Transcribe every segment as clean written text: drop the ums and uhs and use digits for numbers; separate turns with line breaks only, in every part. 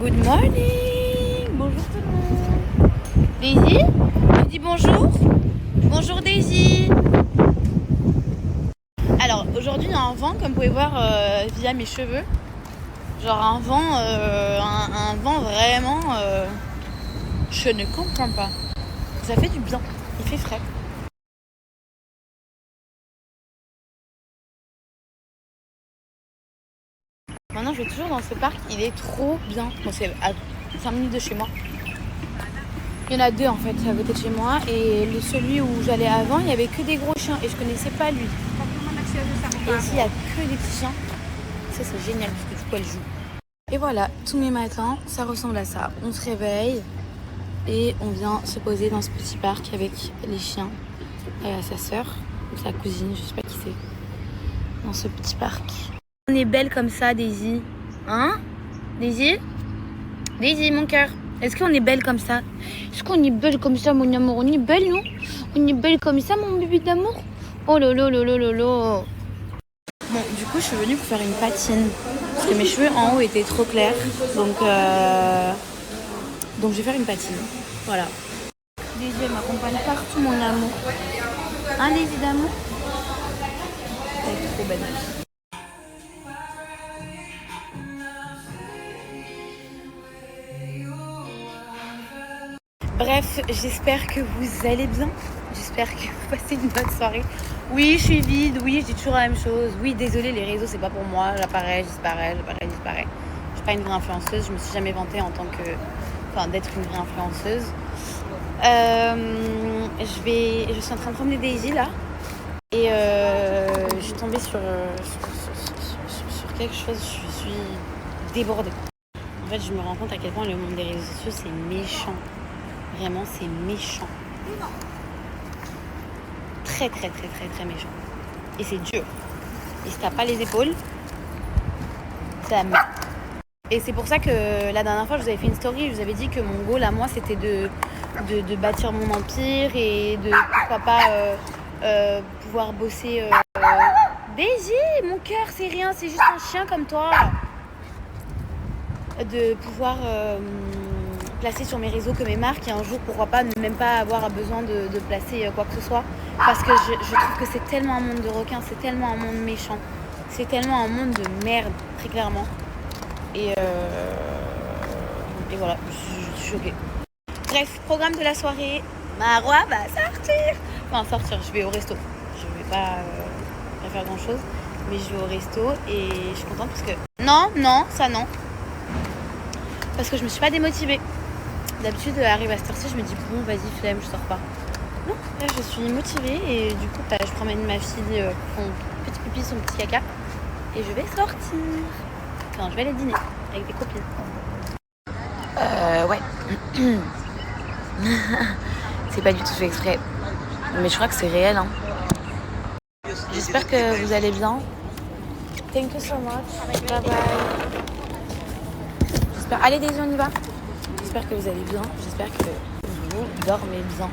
Good morning. Bonjour tout le monde. Daisy, tu dis bonjour. Bonjour Daisy. Alors aujourd'hui il y a un vent, comme vous pouvez voir via mes cheveux. Genre un vent vraiment... je ne comprends pas. Ça fait du bien. Il fait frais. Maintenant je vais toujours dans ce parc. Il est trop bien. Bon, c'est à 5 minutes de chez moi. Il y en a deux en fait à côté de chez moi. Et celui où j'allais avant, il n'y avait que des gros chiens. Et je connaissais pas lui. Et ici il n'y a que des petits chiens. Ça c'est génial parce que du coup elle joue. Et voilà, tous mes matins, ça ressemble à ça. On se réveille et on vient se poser dans ce petit parc avec les chiens. Sa sœur ou sa cousine, je sais pas qui c'est. Dans ce petit parc. On est belle comme ça, Daisy. Hein, Daisy? Daisy, mon cœur. Est-ce qu'on est belle comme ça? Est-ce qu'on est belle comme ça, mon amour? On est belle, non? On est belle comme ça, mon bébé d'amour? Oh lolo, lolo, lolo. Bon, du coup, je suis venue pour faire une patine. Parce que mes cheveux en haut étaient trop clairs. Donc je vais faire une patine. Voilà. Daisy, elle m'accompagne partout, mon amour. Hein, Daisy d'amour? Elle est trop belle. Bref, j'espère que vous allez bien. J'espère que vous passez une bonne soirée. Oui, je suis vide. Oui, je dis toujours la même chose. Oui, désolé, les réseaux, c'est pas pour moi. J'apparais, je disparais. Je suis pas une vraie influenceuse. Je me suis jamais vantée en tant que... Enfin, d'être une vraie influenceuse. Je suis en train de promener Daisy, là. Et je suis tombée sur quelque chose. Je suis débordée. En fait, je me rends compte à quel point le monde des réseaux sociaux, c'est méchant. Vraiment, c'est méchant. Très, très, très, très, très méchant. Et c'est dur. Et si t'as pas les épaules, c'est la merde. Et c'est pour ça que la dernière fois, je vous avais fait une story. Je vous avais dit que mon goal à moi, c'était de bâtir mon empire et de, pourquoi pas, pouvoir bosser... Daisy, mon cœur, c'est rien. C'est juste un chien comme toi. De pouvoir... placer sur mes réseaux que mes marques et un jour pourquoi pas ne même pas avoir besoin de placer quoi que ce soit parce que je trouve que c'est tellement un monde de requins, c'est tellement un monde méchant, c'est tellement un monde de merde très clairement et voilà, je suis choquée. Bref, programme de la soirée, Marois va sortir, je vais au resto, je vais pas faire grand chose mais je vais au resto et je suis contente parce que non parce que je me suis pas démotivée. D'habitude, arrive à cette heure-ci, je me dis bon, vas-y, flemme, je sors pas. Non, là, je suis motivée et du coup, je promène ma fille son petit pipi, son petit caca et je vais sortir. Enfin, je vais aller dîner avec des copines. Ouais. C'est pas du tout fait exprès. Mais je crois que c'est réel, hein. J'espère que vous allez bien. Thank you so much. Bye bye. Allez, Daisy, on y va. J'espère que vous allez bien, j'espère que vous dormez bien.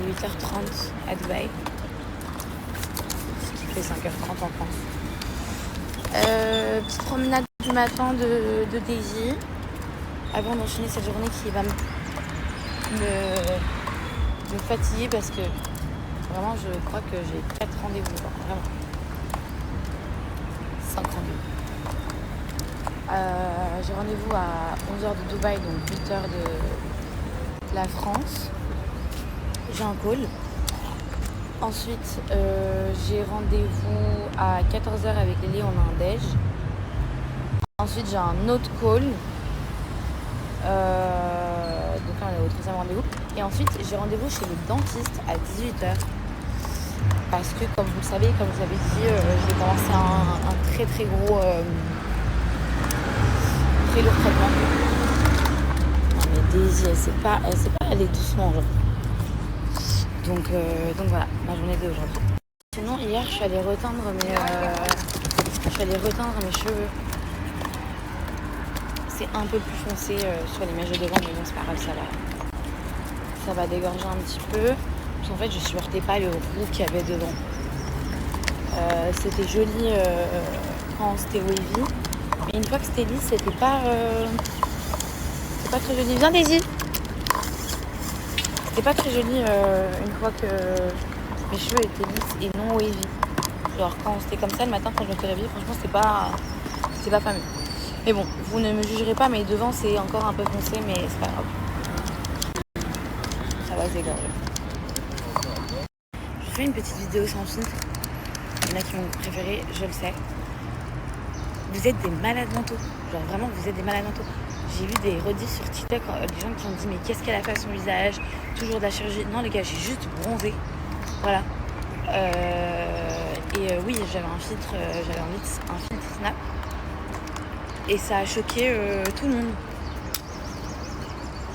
Il est 8h30 à Dubaï, ce qui fait 5h30 en France. Petite promenade du matin de Daisy, avant d'enchaîner cette journée qui va me fatiguer parce que vraiment je crois que j'ai 4 rendez-vous, vraiment. 5 rendez-vous. J'ai rendez-vous à 11h de Dubaï, donc 8h de la France. J'ai un call. Ensuite, j'ai rendez-vous à 14h avec Lily, on a un déj. Ensuite, j'ai un autre call. Donc là, on est au 3e rendez-vous. Et ensuite, j'ai rendez-vous chez le dentiste à 18h. Parce que, comme vous le savez, comme vous avez dit, j'ai commencé un très très gros... lourd traitement. Non mais Daisy, elle sait pas aller doucement genre. Donc voilà, ma journée d'aujourd'hui. Sinon hier je suis allée reteindre mes cheveux. C'est un peu plus foncé sur les mèches de devant, mais bon c'est pas grave, ça va dégorger un petit peu. Parce qu'en fait je supportais pas le roux qu'il y avait devant. C'était joli quand c'était wavy. Et une fois que c'était lisse, c'était pas très joli. Viens Daisy. C'était pas très joli une fois que mes cheveux étaient lisses et non wavy. Genre quand c'était comme ça le matin quand je me fais réveiller, franchement c'est pas fameux. Mais bon, vous ne me jugerez pas, mais devant c'est encore un peu foncé, mais c'est pas grave. Ça va se dégorger. Je fais une petite vidéo sans filtre. Il y en a qui m'ont préféré, je le sais. Vous êtes des malades mentaux. Genre vraiment, vous êtes des malades mentaux. J'ai vu des rediffs sur TikTok, des gens qui ont dit mais qu'est-ce qu'elle a fait à son visage? Toujours de la chirurgie. Non les gars, j'ai juste bronzé. Voilà. Oui, j'avais un filtre Snap. Et ça a choqué tout le monde.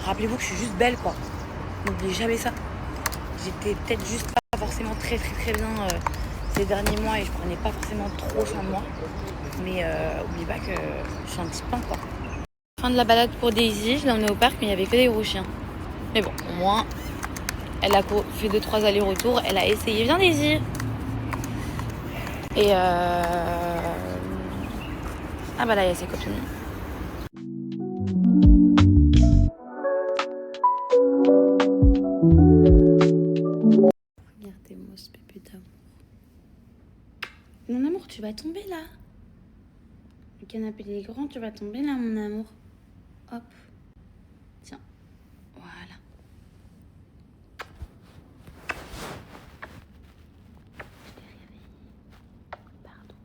Rappelez-vous que je suis juste belle quoi. N'oubliez jamais ça. J'étais peut-être juste pas forcément très bien ces derniers mois et je prenais pas forcément trop soin de moi. Mais n'oubliez pas que je suis un petit pain quoi. Fin de la balade pour Daisy, je l'ai emmenée au parc mais il n'y avait que des gros chiens. Mais bon, au moins, elle a fait 2-3 allers-retours, elle a essayé. Viens Daisy. Et ah bah là il y a ses copines. Regardez-moi ce bébé d'amour. Mon amour, tu vas tomber là. Le canapé il est grand, tu vas tomber là mon amour. Hop. Tiens. Voilà. Je t'ai réveillé. Pardon.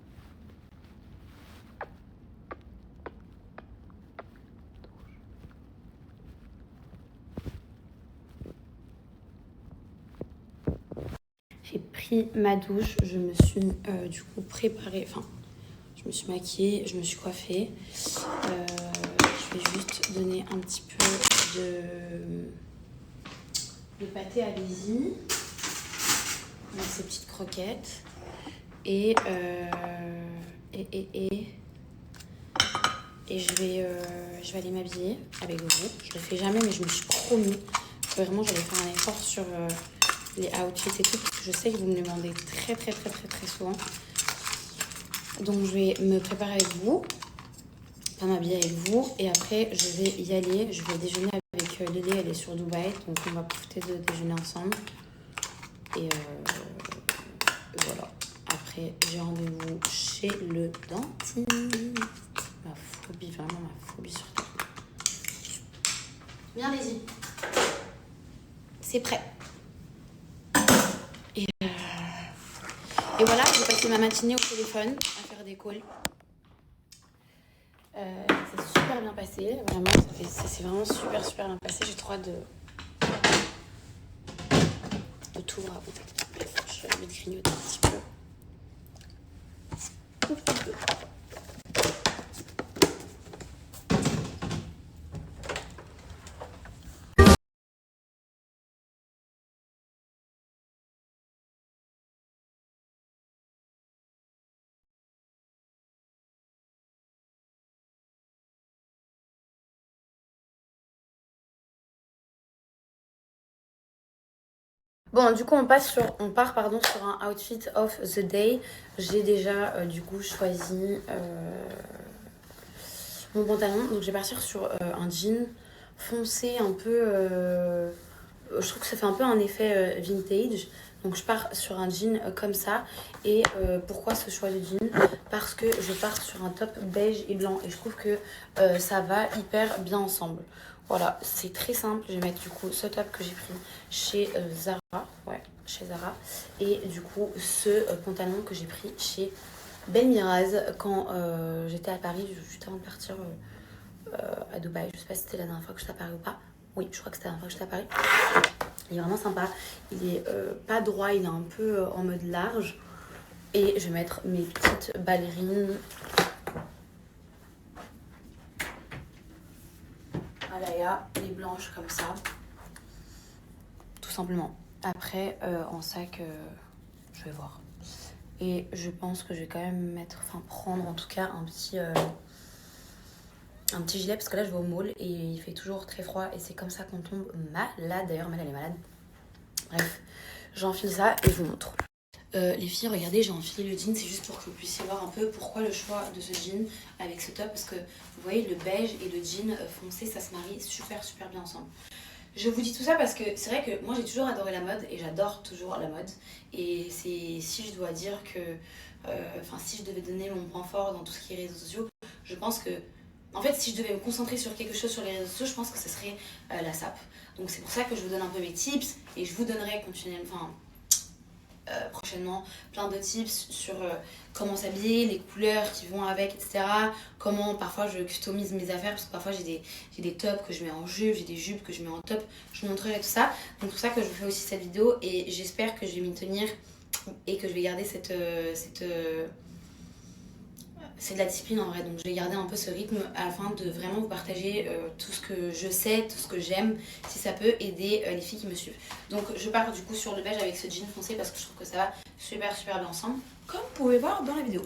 J'ai pris ma douche, je me suis du coup préparée, enfin je me suis maquillée, je me suis coiffée. Je vais juste donner un petit peu de pâté à Daisy dans ces petites croquettes et je vais aller m'habiller avec vous. Je le fais jamais mais je me suis promis que vraiment j'allais faire un effort sur les outfits et tout parce que je sais que vous me demandez très souvent. Donc je vais me préparer avec vous, enfin m'habiller avec vous et après je vais y aller. Je vais déjeuner avec Lily, elle est sur Dubaï donc on va profiter de déjeuner ensemble. Et voilà. Après j'ai rendez-vous chez le dentiste. Ma phobie, vraiment ma phobie sur terre. Viens Lizzie. C'est prêt. Et voilà, j'ai passé ma matinée au téléphone à faire des calls. C'est super bien passé, vraiment, c'est vraiment super bien passé. J'ai trop hâte de tout vous raconter. Je vais grignoter un petit peu. Bon, du coup, on part sur un outfit of the day. J'ai déjà, du coup, choisi mon pantalon. Donc, je vais partir sur un jean foncé, un peu... je trouve que ça fait un peu un effet vintage. Donc, je pars sur un jean comme ça. Et pourquoi ce choix de jean? Parce que je pars sur un top beige et blanc. Et je trouve que ça va hyper bien ensemble. Voilà, c'est très simple. Je vais mettre du coup ce top que j'ai pris chez Zara. Ouais, chez Zara. Et du coup, ce pantalon que j'ai pris chez Ben Miraz quand j'étais à Paris, juste avant de partir à Dubaï. Je sais pas si c'était la dernière fois que j'étais à Paris ou pas. Oui, je crois que c'était la dernière fois que j'étais à Paris. Il est vraiment sympa. Il est pas droit, il est un peu en mode large. Et je vais mettre mes petites ballerines. Alaya, les blanches comme ça. Tout simplement. Après, en sac, je vais voir. Et je pense que je vais quand même prendre en tout cas un petit gilet parce que là je vais au mall et il fait toujours très froid et c'est comme ça qu'on tombe malade. D'ailleurs, Mel elle est malade. Bref, j'enfile ça et je vous montre. Les filles, regardez, j'ai enfilé le jean, c'est juste pour que vous puissiez voir un peu pourquoi le choix de ce jean avec ce top, parce que vous voyez, le beige et le jean foncé, ça se marie super super bien ensemble. Je vous dis tout ça parce que c'est vrai que moi j'ai toujours adoré la mode et j'adore toujours la mode, et c'est, si je dois dire que, enfin si je devais donner mon point fort dans tout ce qui est réseaux sociaux, je pense que, en fait, si je devais me concentrer sur quelque chose sur les réseaux sociaux, je pense que ce serait la SAP. Donc c'est pour ça que je vous donne un peu mes tips, et je vous donnerai continuellement, enfin prochainement plein de tips sur comment s'habiller, les couleurs qui vont avec, etc. Comment parfois je customise mes affaires, parce que parfois j'ai des tops que je mets en jupe, j'ai des jupes que je mets en top, je vous montrerai tout ça. Donc c'est pour ça que je vous fais aussi cette vidéo, et j'espère que je vais m'y tenir et que je vais garder c'est de la discipline en vrai, donc je vais garder un peu ce rythme afin de vraiment vous partager tout ce que je sais, tout ce que j'aime, si ça peut aider les filles qui me suivent. Donc je pars du coup sur le beige avec ce jean foncé parce que je trouve que ça va super super bien ensemble, comme vous pouvez voir dans la vidéo.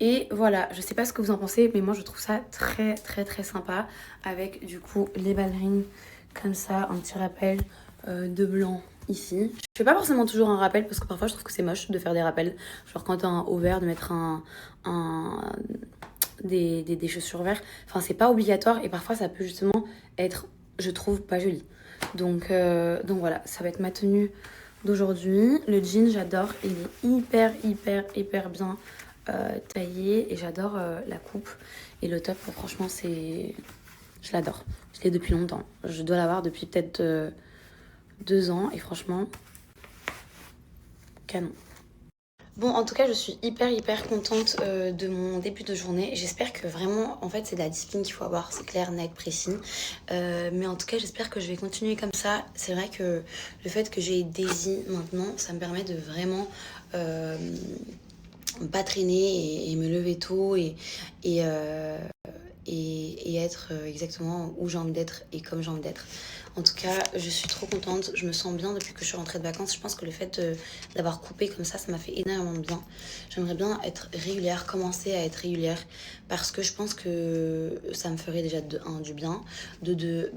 Et voilà, je sais pas ce que vous en pensez, mais moi je trouve ça très très très sympa, avec du coup les ballerines comme ça, un petit rappel de blanc ici. Je fais pas forcément toujours un rappel parce que parfois je trouve que c'est moche de faire des rappels. Genre quand t'as un haut vert, de mettre des chaussures vertes. Enfin, c'est pas obligatoire, et parfois ça peut justement être, je trouve, pas joli. Donc voilà, ça va être ma tenue d'aujourd'hui. Le jean, j'adore. Il est hyper hyper hyper bien taillé, et j'adore la coupe. Et le top, franchement, je l'adore. Je l'ai depuis longtemps. Je dois l'avoir depuis peut-être 2 ans, et franchement, canon. Bon, en tout cas, je suis hyper hyper contente de mon début de journée. J'espère que vraiment, en fait, c'est de la discipline qu'il faut avoir, c'est clair, net, précis. Mais en tout cas, j'espère que je vais continuer comme ça. C'est vrai que le fait que j'ai Daisy maintenant, ça me permet de vraiment pas traîner et me lever tôt, et être exactement où j'ai envie d'être et comme j'ai envie d'être. En tout cas, je suis trop contente, je me sens bien depuis que je suis rentrée de vacances. Je pense que le fait d'avoir coupé comme ça m'a fait énormément de bien. J'aimerais bien être régulière, commencer à être régulière, parce que je pense que ça me ferait déjà de un, du bien, de deux,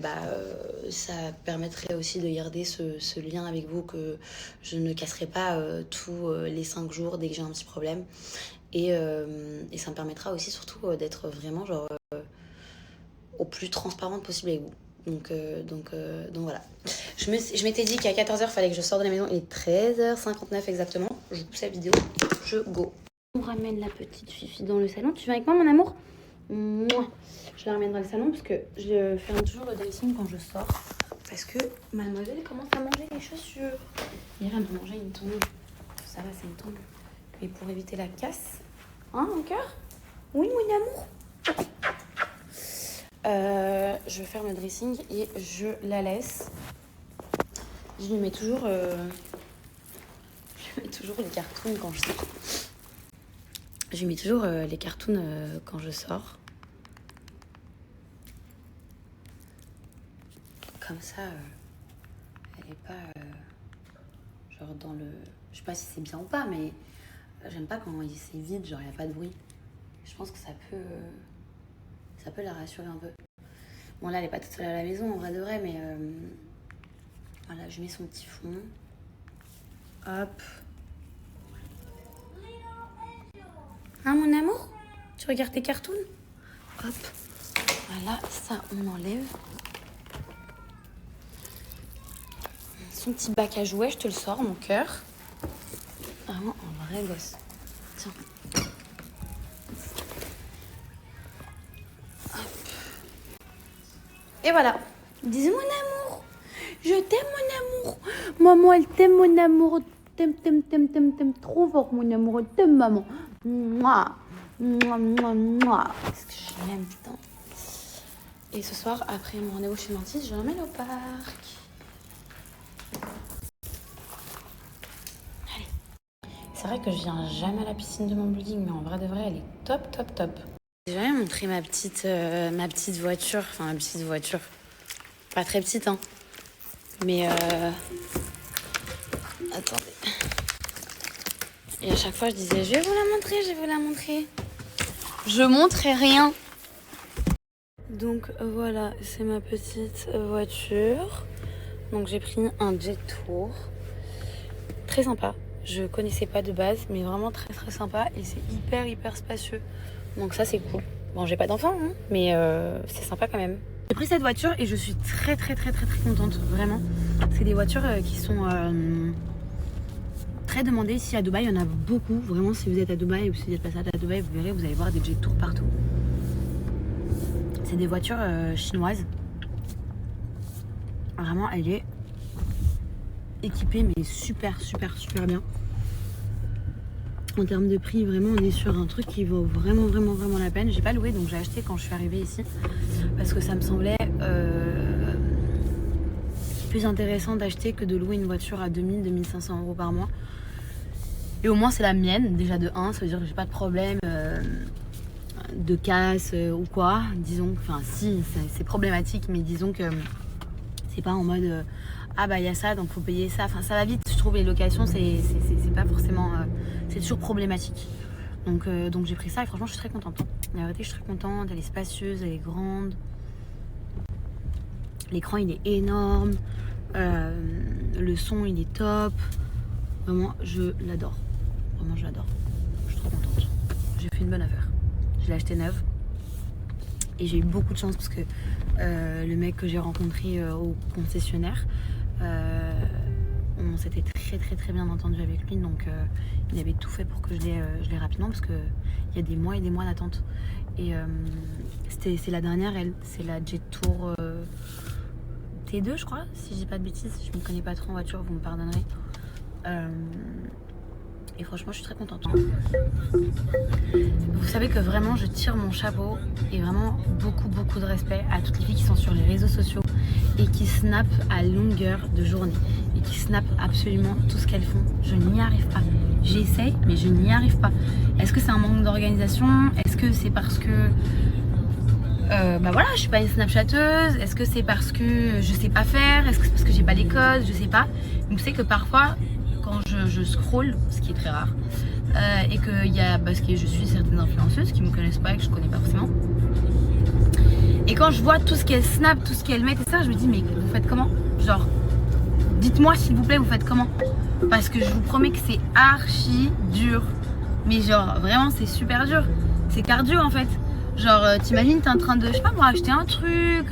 ça permettrait aussi de garder ce lien avec vous, que je ne casserai pas tous les 5 jours dès que j'ai un petit problème. Et ça me permettra aussi surtout d'être vraiment genre au plus transparente possible avec vous. Donc voilà. Je m'étais dit qu'à 14h, il fallait que je sorte de la maison. Il est 13h59 exactement. Je coupe cette vidéo. Je go. On ramène la petite Fifi dans le salon. Tu viens avec moi, mon amour? Mouah. Je la ramène dans le salon parce que je ferme toujours le dressing quand je sors. Parce que mademoiselle commence à manger les chaussures. Hier, elle m'a mangé une tombe. Ça va, c'est une tombe. Et pour éviter la casse. Hein, mon cœur? Oui, mon amour? Je ferme le dressing et je la laisse. Je lui mets toujours, les cartoons quand je sors. Je lui mets toujours les cartoons quand je sors. Comme ça, elle est pas genre dans le... Je sais pas si c'est bien ou pas, mais j'aime pas quand c'est vide, genre il n'y a pas de bruit. Je pense que ça peut la rassurer un peu. Bon, là, elle est pas toute seule à la maison, en vrai de vrai, mais voilà, je mets son petit fond. Hop. Hein, mon amour? Tu regardes tes cartoons? Hop. Voilà, ça, on enlève. Son petit bac à jouets, je te le sors, mon cœur. Vraiment un vrai gosse. Tiens. Et voilà. Dis mon amour. Je t'aime, mon amour. Maman, elle t'aime, mon amour. T'aime trop fort, mon amour. Elle t'aime, maman. Mouah. Mouah, mouah, mouah. Parce que je l'aime, putain. Et ce soir, après mon rendez-vous chez le dentiste, je l'emmène au parc. Allez. C'est vrai que je viens jamais à la piscine de mon building, mais en vrai de vrai, elle est top, top, top. J'ai jamais montré ma petite voiture. Enfin, ma petite voiture. Pas très petite, hein. Mais attendez. Et à chaque fois, je disais, je vais vous la montrer, je vais vous la montrer. Je montrais rien. Donc voilà, c'est ma petite voiture. Donc j'ai pris un Jet Tour. Très sympa. Je connaissais pas de base, mais vraiment très très sympa et c'est hyper spacieux. Donc ça c'est cool. Bon, j'ai pas d'enfant, hein, mais c'est sympa quand même. J'ai pris cette voiture et je suis très contente, vraiment. C'est des voitures qui sont très demandées ici à Dubaï. Il y en a beaucoup, vraiment. Si vous êtes à Dubaï ou si vous êtes passé à Dubaï, vous verrez, vous allez voir des jet tours partout. C'est des voitures chinoises. Vraiment, elle est équipée, mais super bien. En termes de prix, vraiment, on est sur un truc qui vaut vraiment la peine. J'ai pas loué, donc j'ai acheté quand je suis arrivée ici parce que ça me semblait plus intéressant d'acheter que de louer une voiture à 2000-2500 euros par mois. Et au moins, c'est la mienne, déjà de 1, ça veut dire que j'ai pas de problème de casse ou quoi. Disons, enfin, si, c'est problématique, mais disons que c'est pas en mode ah bah il y a ça donc faut payer ça, enfin ça va vite. Je trouve les locations c'est pas forcément c'est toujours problématique, donc j'ai pris ça et franchement je suis très contente. La vérité je suis très contente, elle est spacieuse, elle est grande, l'écran il est énorme, le son il est top, vraiment je l'adore, je suis trop contente. J'ai fait une bonne affaire, je l'ai acheté neuve et j'ai eu beaucoup de chance parce que le mec que j'ai rencontré au concessionnaire, on s'était très bien entendu avec lui, donc il avait tout fait pour que je l'ai rapidement parce que il y a des mois et des mois d'attente. Et c'est la dernière, c'est la Jet Tour T2 je crois, si je dis pas de bêtises, je me connais pas trop en voiture, vous me pardonnerez. Et franchement je suis très contente. Vous savez que vraiment je tire mon chapeau et vraiment beaucoup de respect à toutes les filles qui sont sur les réseaux sociaux et qui snappent à longueur de journée et qui snappent absolument tout ce qu'elles font. Je n'y arrive pas. J'essaye mais je n'y arrive pas. Est-ce que c'est un manque d'organisation? Est-ce que c'est parce que bah voilà, je suis pas une snapchatteuse? Est-ce que c'est parce que je sais pas faire? Est-ce que c'est parce que j'ai pas les codes? Je sais pas. Donc c'est que parfois quand je scroll, ce qui est très rare, et que parce que je suis certaines influenceuses qui me connaissent pas et que je connais pas forcément, et quand je vois tout ce qu'elles snap, tout ce qu'elles mettent et ça, je me dis mais vous faites comment? Genre dites-moi s'il vous plaît, vous faites comment? Parce que je vous promets que c'est archi dur, mais genre vraiment c'est super dur, c'est cardio en fait. Genre t'imagines t'es en train de, je sais pas moi, acheter un truc,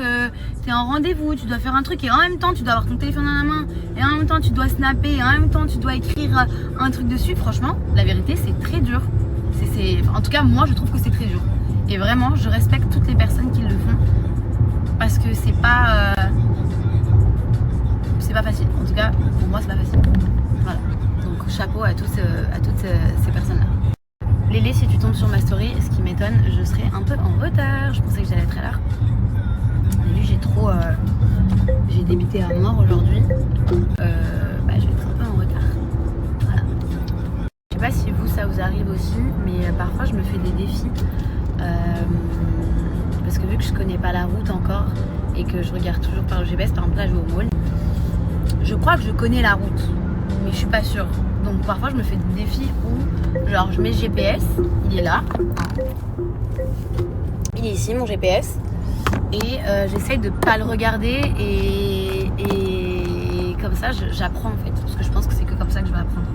t'es en rendez-vous, tu dois faire un truc et en même temps tu dois avoir ton téléphone dans la main et en même temps tu dois snapper et en même temps tu dois écrire un truc dessus. Franchement la vérité c'est très dur, en tout cas moi je trouve que c'est très dur et vraiment je respecte toutes les personnes qui le font parce que c'est pas facile. En tout cas pour moi c'est pas facile. Voilà, donc chapeau à toutes ces personnes là. Lélé, si tu tombes sur ma story, ce qui m'étonne, je serai un peu en retard. Je pensais que j'allais être à l'heure. Mais vu j'ai débuté à mort aujourd'hui, je vais être un peu en retard. Voilà. Je sais pas si ça vous arrive aussi, mais parfois je me fais des défis parce que vu que je connais pas la route encore et que je regarde toujours par le GPS, par exemple là je vais au mall, je crois que je connais la route, mais je suis pas sûre. Donc parfois je me fais des défis où genre je mets le GPS, il est là, il est ici mon GPS et j'essaye de pas le regarder et comme ça j'apprends en fait, parce que je pense que c'est que comme ça que je vais apprendre.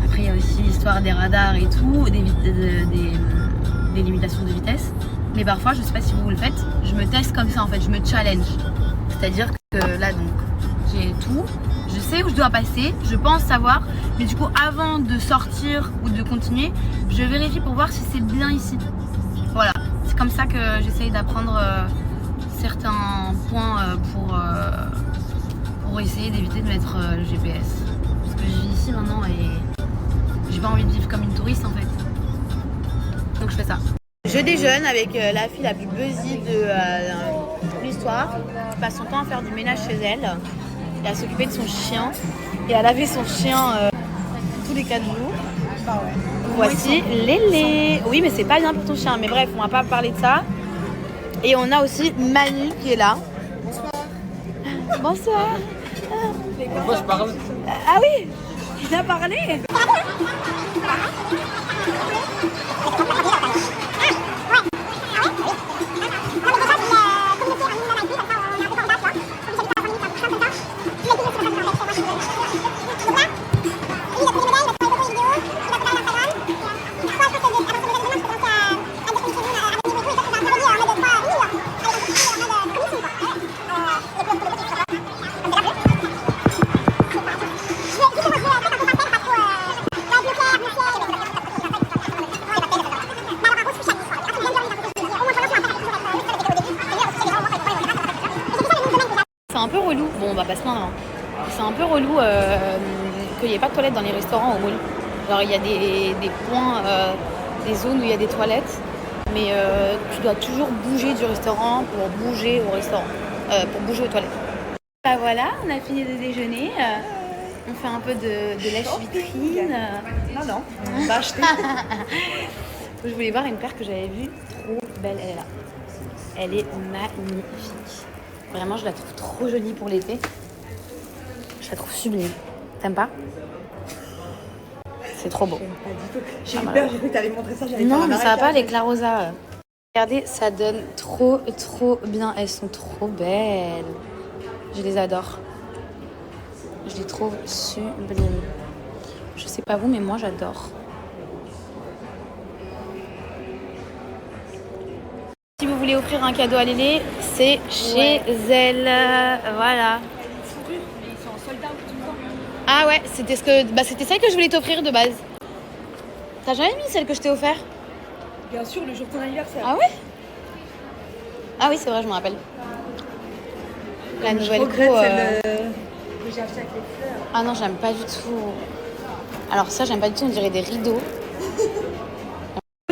Après il y a aussi l'histoire des radars et tout, des limitations de vitesse, mais parfois je sais pas si vous le faites, je me teste comme ça en fait, je me challenge, c'est-à-dire que là donc j'ai tout, je sais où je dois passer, je pense savoir, mais du coup avant de sortir ou de continuer, je vérifie pour voir si c'est bien ici. Voilà, c'est comme ça que j'essaye d'apprendre certains points pour essayer d'éviter de mettre le GPS. Parce que je vis ici maintenant et j'ai pas envie de vivre comme une touriste en fait. Donc je fais ça. Je déjeune avec la fille la plus buzzy de l'histoire, qui passe son temps à faire du ménage chez elle. Et à s'occuper de son chien et à laver son chien tous les 4 jours. Voici Lélé. Oui mais c'est pas bien pour ton chien, mais bref on va pas parler de ça. Et on a aussi Manu qui est là. Bonsoir.
Pourquoi je parle?
Ah oui, il a parlé. un peu relou. Bon, on va pas se plaindre. Hein. C'est un peu relou qu'il n'y ait pas de toilettes dans les restaurants au mall. Genre, il y a des points, des zones où il y a des toilettes, mais tu dois toujours bouger du restaurant pour bouger au restaurant, pour bouger aux toilettes. Bah voilà, on a fini de déjeuner. On fait un peu de lèche-vitrine.
Non, on va acheter.
Je voulais voir une paire que j'avais vue, trop belle, elle est là. Elle est magnifique. Vraiment, je la trouve trop jolie pour l'été. Je la trouve sublime. T'aimes pas? C'est trop beau.
Pas du tout. J'ai eu peur, j'ai cru que t'allais montrer ça.
Non, mais ça va pas, les Clarosa. Regardez, ça donne trop bien. Elles sont trop belles. Je les adore. Je les trouve sublimes. Je sais pas vous, mais moi j'adore. Si vous voulez offrir un cadeau à Lélé, c'est chez elle. Voilà.
Mais ils sont en sold out tout le temps.
Ah ouais, c'était c'était celle que je voulais t'offrir de base. T'as jamais mis celle que je t'ai offert?
Bien sûr, le jour de ton anniversaire.
Ah ouais? Ah oui, c'est vrai, je me rappelle. La nouvelle
Je regrette
co,
celle que j'ai achetée avec les fleurs.
Ah non, j'aime pas du tout. Alors ça, j'aime pas du tout, on dirait des rideaux.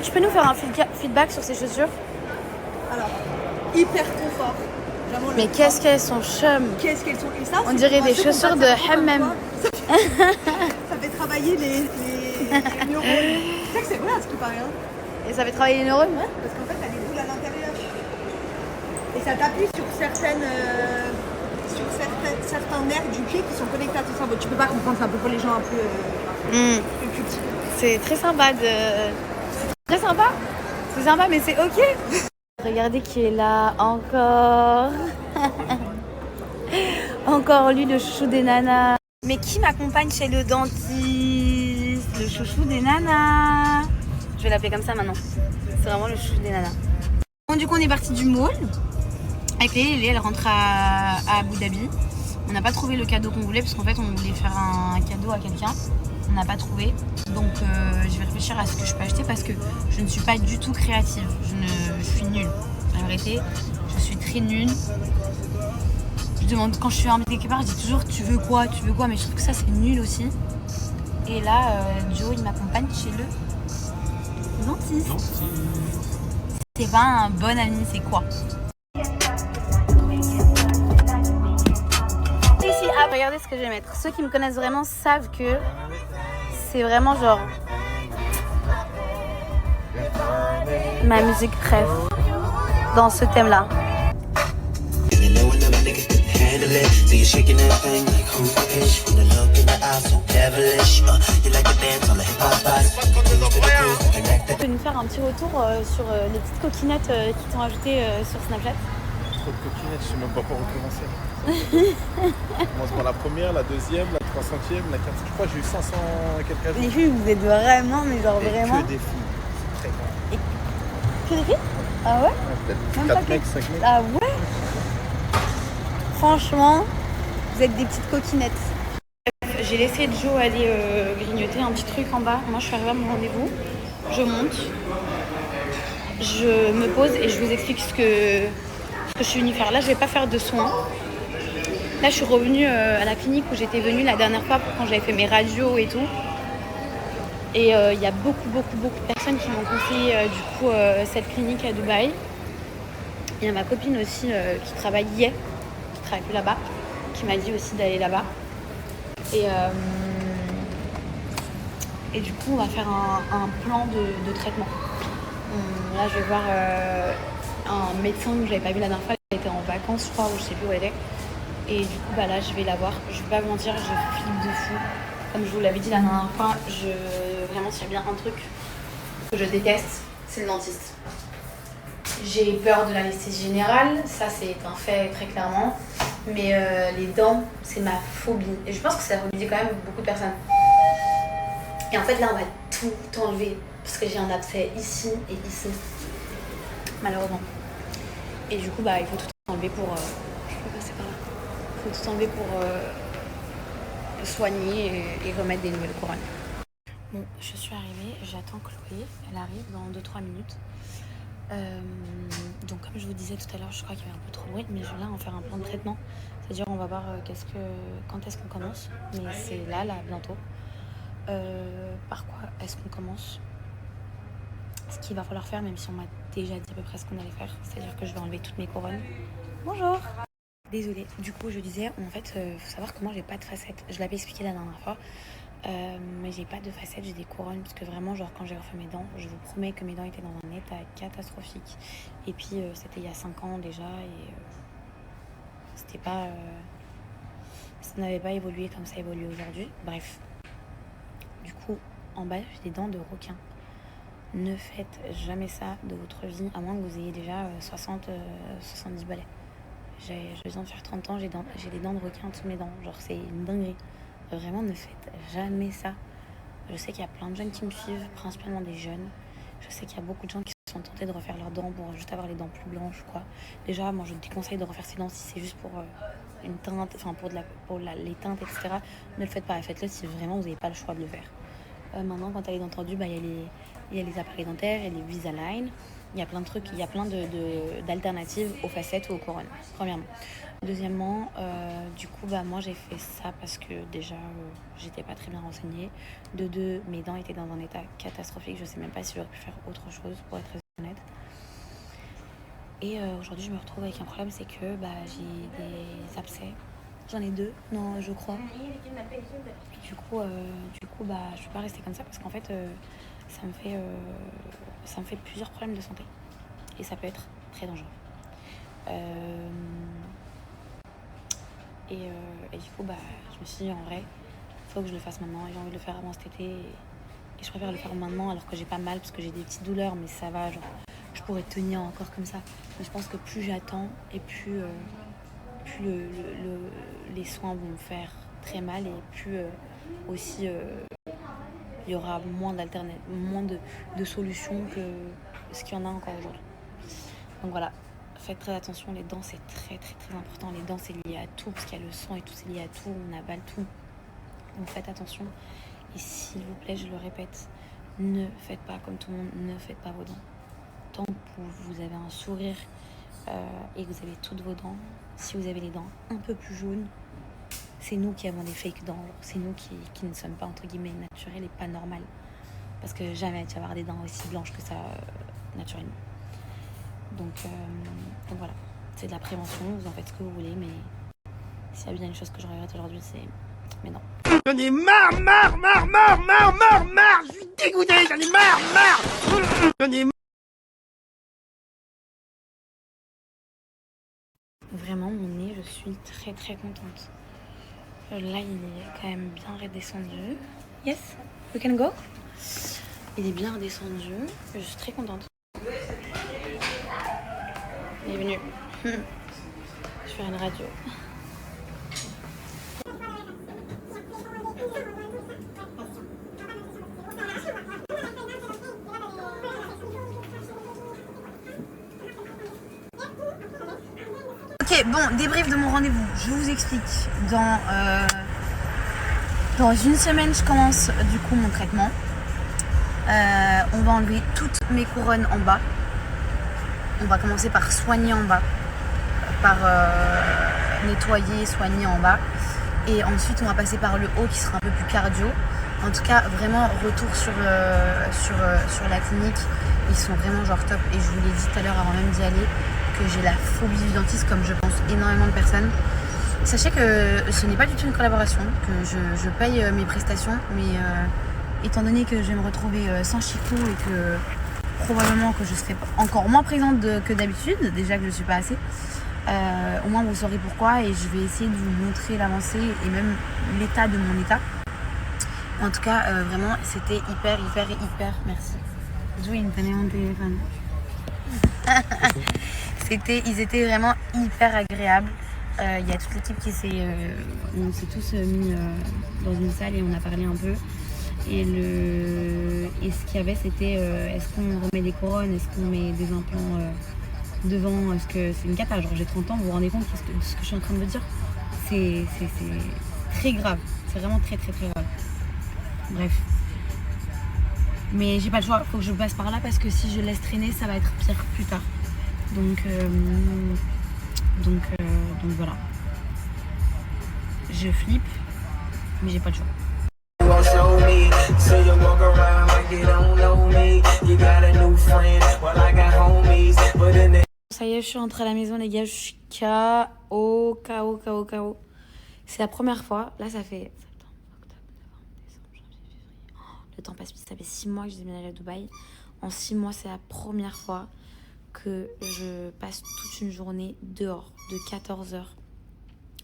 Tu peux nous faire un feedback sur ces chaussures?
Alors, hyper confort. Vraiment,
Mais qu'est-ce qu'elles sont chum.
Qu'est-ce qu'elles sont. Et ça,
On dirait des chaussures de hammam.
Ça fait travailler les neurones. Tu sais que c'est vrai à ce qui paraît. Hein.
Et ça fait travailler les neurones?
Ouais, parce qu'en fait, t'as des boules à l'intérieur. Et ça t'appuie sur certains nerfs du pied qui sont connectés à ton cerveau. Tu peux pas comprendre, c'est un peu pour les gens un peu plus cultivés.
C'est très sympa C'est très sympa. C'est sympa, mais c'est ok. Regardez qui est là encore. Encore lui, le chouchou des nanas. Mais qui m'accompagne chez le dentiste? Le chouchou des nanas. Je vais l'appeler comme ça maintenant. C'est vraiment le chouchou des nanas. Bon, du coup, on est parti du mall. Avec Léa, elle rentre à Abu Dhabi. On n'a pas trouvé le cadeau qu'on voulait parce qu'en fait, on voulait faire un cadeau à quelqu'un. On n'a pas trouvé. Donc, je vais réfléchir à ce que je peux acheter parce que je ne suis pas du tout créative. Je suis nulle. La vérité, je suis très nulle. Je demande, quand je suis invitée quelque part, je dis toujours tu veux quoi, mais je trouve que ça c'est nul aussi. Et là, Joe il m'accompagne chez le dentiste. C'est pas un bon ami, c'est quoi? Ici, regardez ce que je vais mettre. Ceux qui me connaissent vraiment savent que c'est vraiment genre ma musique préf dans ce thème-là. So you're shaking that thing like who-ish. When the look in the eyes so devilish. You like to dance on the hip-hop spots. Tu peux nous faire un petit retour sur les petites coquinettes qui t'ont ajoutées sur Snapchat?
Trop de coquinettes, je sais même pas par où commencer. On commence par la première, la deuxième, la 300e, la 400. Je crois que j'ai eu 500 et quelques avis.
Les filles, vous êtes vraiment, mais genre
Et
vraiment.
que des filles. Très bon.
Et que des filles? Ah ouais?
Peut-être
Même
4
pas
mecs,
que-
5 mecs.
Ah ouais? Franchement, vous êtes des petites coquinettes. J'ai laissé Joe aller grignoter un petit truc en bas. Moi, je suis arrivée à mon rendez-vous. Je monte. Je me pose et je vous explique ce que je suis venue faire. Là, je vais pas faire de soins. Là, je suis revenue à la clinique où j'étais venue la dernière fois quand j'avais fait mes radios et tout. Et il y a beaucoup de personnes qui m'ont conseillé cette clinique à Dubaï. Il y a ma copine aussi qui travaille plus là-bas, qui m'a dit aussi d'aller là-bas. Et du coup, on va faire un plan de traitement. Là, je vais voir un médecin que j'avais pas vu la dernière fois. Elle était en vacances, je crois, ou je sais plus où elle est. Et du coup, là, je vais la voir. Je vais pas vous mentir, je flippe de fou. Comme je vous l'avais dit la dernière fois, vraiment, s'il y a bien un truc que je déteste, c'est le dentiste. J'ai peur de l'anesthésie générale, ça c'est un fait très clairement. Mais les dents, c'est ma phobie. Et je pense que ça phobie quand même beaucoup de personnes. Et en fait, là, on va tout enlever. Parce que j'ai un abcès ici et ici. Malheureusement. Et du coup, il faut tout enlever pour... je peux passer par là. Il faut tout enlever pour soigner et remettre des nouvelles couronnes. Bon, je suis arrivée. J'attends Chloé. Elle arrive dans 2-3 minutes. Donc comme je vous disais tout à l'heure, je crois qu'il y avait un peu trop de bruit, mais je viens en faire un plan de traitement. C'est-à-dire on va voir quand est-ce qu'on commence, mais c'est là bientôt. Par quoi est-ce qu'on commence? Ce qu'il va falloir faire, même si on m'a déjà dit à peu près ce qu'on allait faire, c'est-à-dire que je vais enlever toutes mes couronnes. Bonjour. Désolée, du coup je disais, en fait, faut savoir que moi j'ai pas de facettes. Je l'avais expliqué la dernière fois. Mais j'ai pas de facettes, j'ai des couronnes parce que vraiment genre quand j'ai refait mes dents, je vous promets que mes dents étaient dans un état catastrophique. Et puis c'était il y a 5 ans déjà et c'était pas ça n'avait pas évolué comme ça évolue aujourd'hui. Bref, du coup en bas j'ai des dents de requin. Ne faites jamais ça de votre vie à moins que vous ayez déjà 70 balais. Je viens de faire 30 ans, j'ai des dents de requin en dessous de mes dents, genre c'est une dinguerie. Vraiment, ne faites jamais ça. Je sais qu'il y a plein de jeunes qui me suivent, principalement des jeunes. Je sais qu'il y a beaucoup de gens qui sont tentés de refaire leurs dents pour juste avoir les dents plus blanches, quoi. Déjà, moi, je te déconseille de refaire ses dents si c'est juste pour une teinte, enfin les teintes, etc. Ne le faites pas. Faites-le si vraiment vous n'avez pas le choix de le faire. Maintenant, quand elle est entendue, il y a les appareils dentaires, il y a les Invisalign. Il y a plein de trucs, il y a plein d'alternatives aux facettes ou aux couronnes, premièrement. Deuxièmement, du coup, moi j'ai fait ça parce que déjà j'étais pas très bien renseignée. De deux, mes dents étaient dans un état catastrophique. Je sais même pas si j'aurais pu faire autre chose pour être très honnête. Et aujourd'hui, je me retrouve avec un problème, c'est que j'ai des abcès. J'en ai 2, non, je crois. Et du coup, je peux pas rester comme ça parce qu'en fait, ça me fait plusieurs problèmes de santé. Et ça peut être très dangereux. Et du coup, je me suis dit, en vrai, il faut que je le fasse maintenant. J'ai envie de le faire avant cet été. Et je préfère le faire maintenant alors que j'ai pas mal parce que j'ai des petites douleurs, mais ça va, genre, je pourrais tenir encore comme ça. Mais je pense que plus j'attends et plus les soins vont me faire très mal et plus aussi il y aura moins d'alternatives, moins de solutions que ce qu'il y en a encore aujourd'hui. Donc voilà, faites très attention, les dents c'est très très très important. Les dents c'est lié à tout, parce qu'il y a le sang et tout, c'est lié à tout, on avale tout. Donc faites attention. Et s'il vous plaît, je le répète, ne faites pas comme tout le monde, ne faites pas vos dents. Tant que vous avez un sourire et que vous avez toutes vos dents, si vous avez les dents un peu plus jaunes, c'est nous qui avons des fake dents, c'est nous qui ne sommes pas entre guillemets naturels et pas normal. Parce que jamais tu vas avoir des dents aussi blanches que ça naturellement. Donc voilà, c'est de la prévention, vous en faites ce que vous voulez, mais s'il y a bien une chose que je regrette aujourd'hui, c'est... Mais non.
J'en ai marre, je suis dégoûté, j'en ai marre, j'en ai marre.
Vraiment, mon nez, je suis très très contente. Là, il est quand même bien redescendu. Yes, we can go. Il est bien redescendu, je suis très contente. Bienvenue. Je vais faire une radio. Ok, bon, débrief de mon rendez-vous. Je vous explique. Dans une semaine, je commence du coup mon traitement. On va enlever toutes mes couronnes en bas. On va commencer par soigner en bas, par nettoyer, soigner en bas. Et ensuite, on va passer par le haut qui sera un peu plus cardio. En tout cas, vraiment, retour sur la clinique. Ils sont vraiment genre top. Et je vous l'ai dit tout à l'heure avant même d'y aller, que j'ai la phobie du dentiste, comme je pense énormément de personnes. Sachez que ce n'est pas du tout une collaboration, que je paye mes prestations, mais étant donné que je vais me retrouver sans Chico et que probablement que je serai encore moins présente que d'habitude, déjà que je ne suis pas assez, au moins vous saurez pourquoi et je vais essayer de vous montrer l'avancée et même l'état de mon état. En tout cas, vraiment, c'était hyper, merci. Jouine, tenez mon téléphone. Ils étaient vraiment hyper agréables. Il y a toute l'équipe qui on s'est tous mis dans une salle et on a parlé un peu. Et ce qu'il y avait, c'était est-ce qu'on remet des couronnes, est-ce qu'on met des implants devant, est-ce que c'est une cata, genre j'ai 30 ans, vous vous rendez compte de ce que je suis en train de vous dire, c'est très grave, c'est vraiment très très très grave. Bref, Mais j'ai pas le choix, faut que je passe par là parce que si je laisse traîner, ça va être pire plus tard. Donc voilà. Je flippe, mais j'ai pas le choix. Ça y est, je suis rentrée à la maison, les gars, je suis KO. C'est la première fois, là ça fait septembre, octobre, novembre, décembre, janvier, février. Oh, le temps passe vite, ça fait 6 mois que j'ai déménagé à Dubaï. En 6 mois, c'est la première fois que je passe toute une journée dehors, de 14h.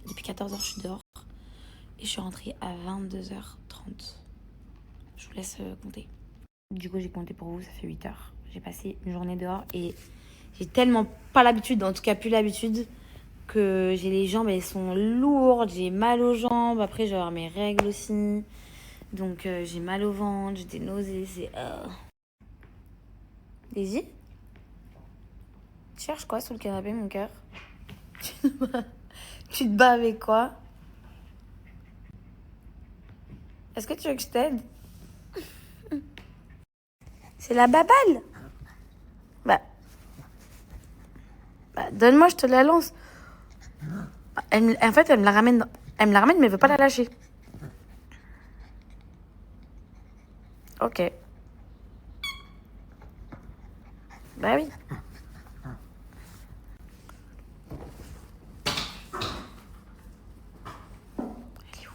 Depuis 14h, je suis dehors. Et je suis rentrée à 22h30. Je vous laisse compter. Du coup, j'ai compté pour vous, ça fait 8 heures. J'ai passé une journée dehors et j'ai tellement pas l'habitude, en tout cas plus l'habitude, que j'ai les jambes, elles sont lourdes, j'ai mal aux jambes. Après, j'ai avoir mes règles aussi. Donc, j'ai mal au ventre, j'ai des nausées, c'est... Daisy ? Tu cherches quoi sous le canapé, mon cœur ? Tu te bats avec quoi ? Est-ce que tu veux que je t'aide ? C'est la baballe ? Bah, donne-moi, je te la lance. En fait, elle me la ramène, mais elle veut pas la lâcher. Ok. Bah oui. Elle est où ?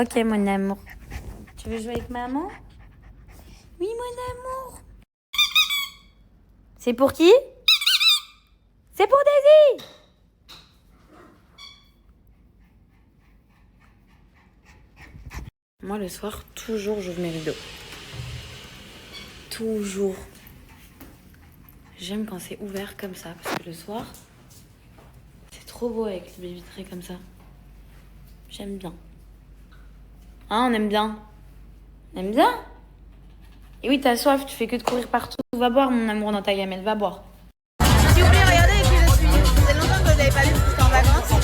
Ok, mon amour. Tu veux jouer avec maman ? Oui, mon amour. C'est pour qui ? C'est pour Daisy. Moi, le soir, toujours, j'ouvre mes rideaux. Toujours. J'aime quand c'est ouvert comme ça, parce que le soir, c'est trop beau avec les baies vitrées comme ça. J'aime bien. Hein, on aime bien. On aime bien ? Et oui, t'as soif, tu fais que de courir partout. Va boire, mon amour, dans ta gamelle, va boire.
Si vous voulez regarder, et puis je suis. Ça fait longtemps que je ne l'avais pas vu parce que j'étais en vacances.